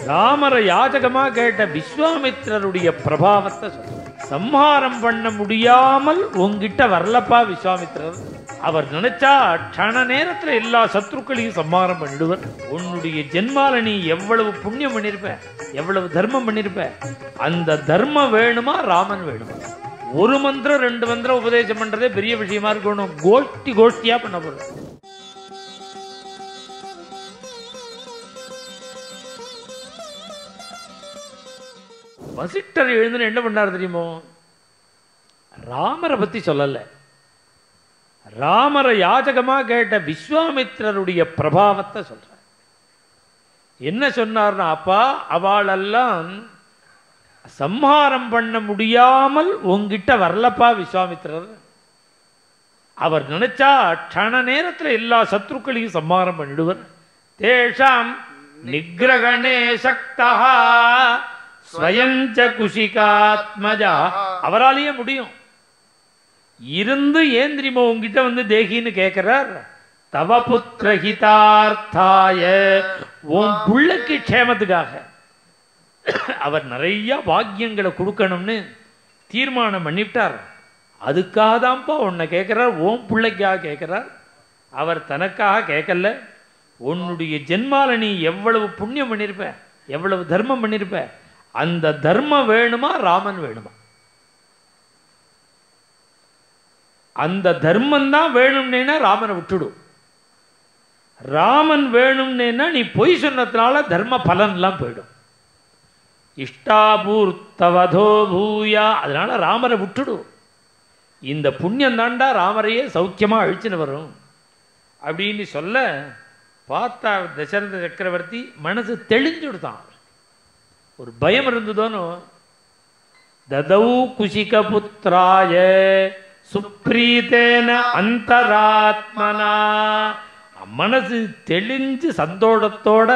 ராமரை யாஜகமா கேட்ட விஸ்வாமித்திரருடைய பிரபாவத்தை சொல்ற. சம்ஹாரம் பண்ண முடியாமல் உங்ககிட்ட வரலப்பா விஸ்வாமித்திரர். அவர் நினைச்சா க்ஷண நேரத்துல எல்லா சத்ருக்களையும் சம்ஹாரம் பண்ணிடுவர். உன்னுடைய ஜென்மால நீ எவ்வளவு புண்ணியம் பண்ணிருப்ப, எவ்வளவு தர்மம் பண்ணிருப்ப. அந்த தர்மம் வேணுமா, ராமன் வேணுமா? ஒரு மந்திரம் 2 மந்திரம் உபதேசம் பண்றதே பெரிய விஷயமா இருக்கணும். கோஷ்டியா பண்ண போற. வசிட்டர் எழுந்து என்ன பண்ணார் தெரியுமோ? ராமரை பத்தி சொல்லல. ராமரை யாஜகமா கேட்ட விஸ்வாமித்திரருடைய பிரபாவத்தை சொல்ற. என்ன சொன்னார்னா, அப்பா அவளெல்லாம் சம்ஹாரம் பண்ண முடியாமல் உங்ககிட்ட வரலப்பா விஸ்வாமித்திரர். அவர் நினைச்சா க்ஷண நேரத்துல எல்லா சத்ருக்களையும் சம்ஹாரம் பண்ணிடுவர். தேஷாம் நிகிரகணே சக்தா ஸ்வயஞ்ச குஷிகாத்மஜா. அவராலேயே முடியும். இருந்து ஏன் தெரியுமா உங்ககிட்ட வந்து தேகின்னு கேட்கிறார்? தவ புத்திர ஹிதார்த்தாய, உன் புள்ளைக்கு க்ஷேமத்துக்காக அவர் நிறைய பாக்கியங்களை கொடுக்கணும்னு தீர்மானம் பண்ணிவிட்டார். அதுக்காக தான்ப்பா உன்னை கேட்கிறார். உன் பிள்ளைக்காக கேட்கிறார். அவர் தனக்காக கேட்கல. உன்னுடைய ஜென்மால நீ எவ்வளவு புண்ணியம் பண்ணிருப்ப, எவ்வளவு தர்மம் பண்ணிருப்ப. அந்த தர்மம் வேணுமா, ராமன் வேணுமா? அந்த தர்மம் தான் வேணும்னேனா ராமனை விட்டுடும். ராமன் வேணும்னேனா நீ பொய் சொன்னதுனால தர்ம பலன்லாம் போயிடும். இஷ்டாபூர்த்தவதோ பூயா, அதனால ராமரை விட்டுடும். இந்த புண்ணியம் தாண்டா ராமரையே சௌக்கியமா அழிச்சுன்னு வரும் அப்படின்னு சொல்ல பார்த்தார் தசரத சக்கரவர்த்தி. மனசு தெளிஞ்சு விடுத்தான். ஒரு பயம் இருந்ததோன்னு. ததௌ குஷிக புத்திராய சுப்ரீதேன அந்தராத்மனா. மனசு தெளிஞ்சு சந்தோஷத்தோட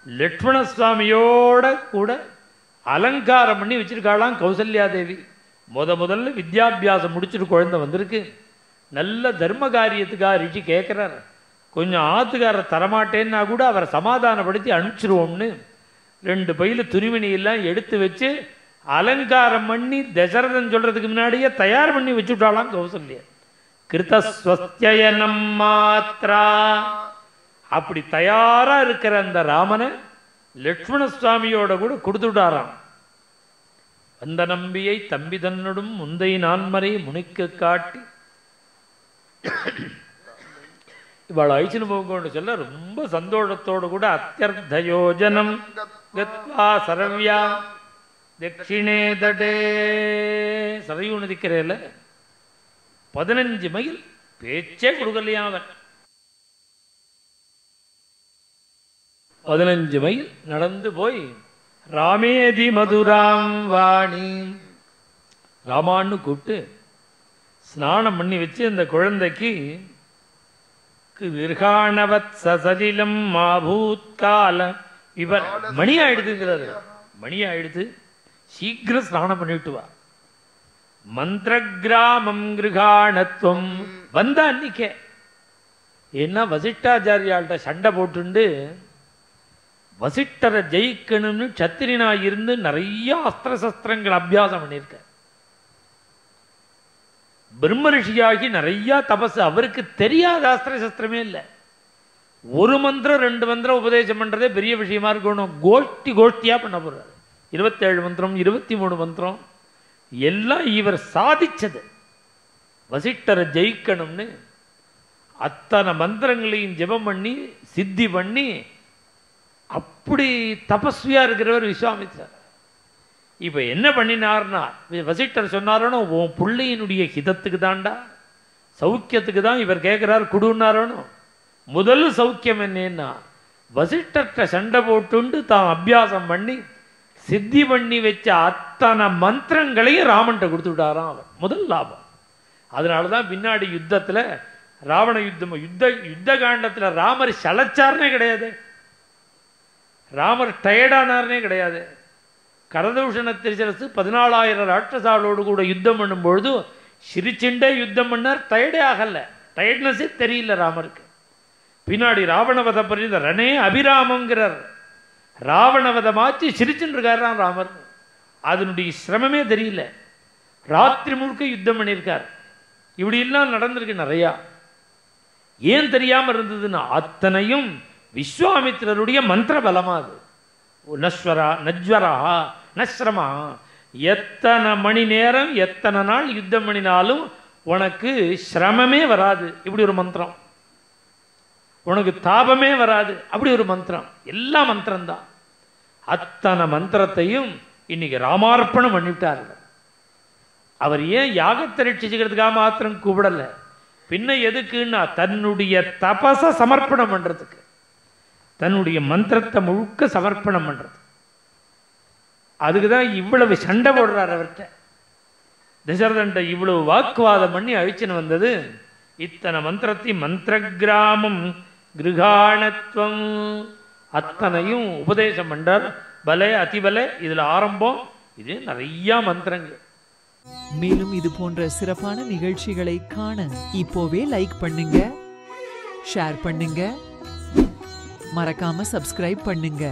லட்சுமண சுவாமியோட கூட அலங்காரம் பண்ணி வச்சிருக்காளாம் கௌசல்யா தேவி. முதல்ல வித்யாபியாசம் முடிச்சுட்டு குழந்தை வந்திருக்கு. நல்ல தர்ம காரியத்துக்காக ரிஷி கேட்குறார். கொஞ்சம் ஆத்துக்காரர் தரமாட்டேன்னா கூட அவரை சமாதானப்படுத்தி அனுப்பிச்சிருவோம்னு 2 பையில துணிமணியெல்லாம் எடுத்து வச்சு அலங்காரம் பண்ணி தசரதன் சொல்றதுக்கு முன்னாடியே தயார் பண்ணி வச்சுட்டாலாம் கௌசல்யா. கிருதஸ்வஸ்த்யயனம் மாத்ரா. அப்படி தயாரா இருக்கிற அந்த ராமனை லட்சுமண சுவாமியோட கூட கொடுத்துட்டாராம். வந்த நம்பியை தம்பி தன்னுடும் முந்தை நான்மறை முனிக்கு காட்டி இவள் அழிச்சுன்னு போகணும்னு சொல்ல ரொம்ப சந்தோஷத்தோடு கூட அத்தியர்த்த யோஜனம் கத்வா சரவ்யா தட்சிணே தடே. சரையூ நதிக்கரையில 15 மைல் பேச்சே கொடுக்கலையா அவன். 15 மைல் நடந்து போய் ராமேதி மதுராம் வாணி, ராமான்னு கூப்பிட்டு ஸ்நானம் பண்ணி வச்சு அந்த குழந்தைக்கு விர்காணவத் சசலிலம் மாபூத்கால இவர் மணி ஆயிடுதுங்கிறாரு. மணி ஆயிடுது, சீக்கிரம் ஸ்நானம் பண்ணிட்டு வா. மந்திர கிராமம் கிருகாணத்துவம் வந்த அன்னிக்கே. ஏன்னா வசிஷ்டாச்சாரியால்கிட்ட சண்டை போட்டுண்டு வசிஷ்டரை ஜெயிக்கணும்னு சத்திரினா இருந்து நிறைய அஸ்திர சஸ்திரங்கள் அபியாசம் பண்ணியிருக்க. பிரம்ம ரிஷியாகி நிறைய தபசு. அவருக்கு தெரியாத அஸ்திர சஸ்திரமே இல்லை. ஒரு மந்திரம் 2 மந்திரம் உபதேசம் பண்றதே பெரிய விஷயமா இருக்கணும். கோஷ்டியா பண்ண போறாரு. 27 மந்திரம் 23 மந்திரம் எல்லாம் இவர் சாதிச்சது. வசிஷ்டரை ஜெயிக்கணும்னு அத்தனை மந்திரங்களையும் ஜெபம் பண்ணி சித்தி பண்ணி அப்படி தபஸ்வியா இருக்கிறவர் விஸ்வாமித்திரர். இப்ப என்ன பண்ணினார்னா, வசிஷ்டர் சொன்னாரோ உன் பிள்ளையினுடைய ஹிதத்துக்கு தாண்டா, சௌக்கியத்துக்கு தான் இவர் கேட்கிறார் கொடுன்னாரோ. முதல் சௌக்கியம் என்னன்னா, வசிஷ்டர்கிட்ட சண்டை போட்டுண்டு தான் அபியாசம் பண்ணி சித்தி பண்ணி வச்ச அத்தனை மந்திரங்களையும் ராமன்கிட்ட கொடுத்து விட்டாராம் அவர். முதல் லாபம். அதனாலதான் பின்னாடி யுத்தத்துல ராவண யுத்தம் யுத்த காண்டத்துல ராமர் சலச்சார்னே கிடையாது, ராமர் டயர்டானார்னே கிடையாது. கரதூஷண திருச்சரசு 14,000 ராட்சசாலோடு கூட யுத்தம் பண்ணும்பொழுது சிரிச்சுண்டே யுத்தம் பண்ணார். டயர்டே ஆகல, டயர்ட்னஸே தெரியல ராமருக்கு. பின்னாடி ராவணவத பரிந்த ரணே அபிராமங்கிறார். ராவணவதமாச்சு சிரிச்சுட்டு இருக்காராம் ராமர். அதனுடைய சிரமமே தெரியல. ராத்திரி முழுக்க யுத்தம் பண்ணியிருக்கார். இப்படியெல்லாம் நடந்திருக்கு நிறையா. ஏன் தெரியாமல் இருந்ததுன்னா அத்தனையும் விஸ்வாமித்திரருடைய மந்திர பலமா. அது நஸ்வரா நஜ்வரா நஸ்ரமா. எத்தனை மணி நேரம் எத்தனை நாள் யுத்தம் பண்ணினாலும் உனக்கு சிரமமே வராது. இப்படி ஒரு மந்திரம். உனக்கு தாபமே வராது. அப்படி ஒரு மந்திரம். எல்லா மந்திரம்தான். அத்தனை மந்திரத்தையும் இன்னைக்கு ராமார்ப்பணம் பண்ணிவிட்டார்கள். அவர் ஏன் யாகத்தை ரட்சிச்சுக்கிறதுக்காக மாத்திரம் கூப்பிடல, பின்ன எதுக்குன்னா தன்னுடைய தபச சமர்ப்பணம் பண்றதுக்கு, தன்னுடைய மந்திரத்தை முழுக்க சமர்ப்பணம் பண்றது. அதுக்குதான் இவ்வளவு சண்டை போடுறார் அவர்கிட்ட. தசரதன்ட்ட இவ்வளவு வாக்குவாதம் பண்ணி அழிச்சுன்னு வந்தது. இத்தனை மந்திரத்தை மந்திர கிராமம் கிருகாணத்துவம் அத்தனையும் உபதேசம் பண்றார். பலே அதிபலே இதுல ஆரம்பம். இது நிறைய மந்திரங்கள். மேலும் இது போன்ற சிறப்பான நிகழ்ச்சிகளை காண இப்போவே லைக் பண்ணுங்க, ஷேர் பண்ணுங்க, மறக்காம சப்ஸ்கிரைப் பண்ணுங்க.